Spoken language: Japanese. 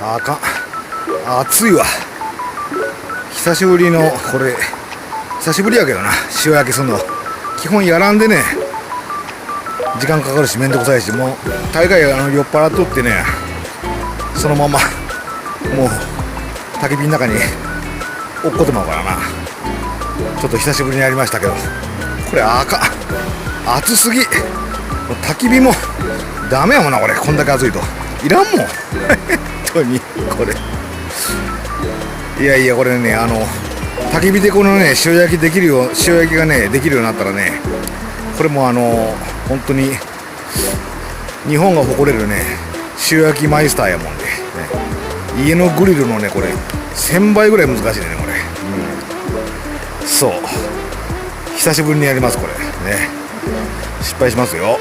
あかん、暑いわ。久しぶりのこれ、久しぶりやけどな、塩焼きするの基本やらんでね、時間かかるしめんどくさいし、もう大概酔っ払っとってね、そのままもう焚き火の中に落っこってまうからな。ちょっと久しぶりにやりましたけど、これあかん、暑すぎ。焚き火もダメやもんな、これ。こんだけ暑いといらんもん本当にこれ。いやいや、これね、焚き火でこのね、塩焼きがねできるようになったらね、これも本当に日本が誇れるね、塩焼きマイスターやもんで、ね、家のグリルのね、これ1000倍ぐらい難しいね、これ。そう、久しぶりにやりますこれね。失敗しますよ。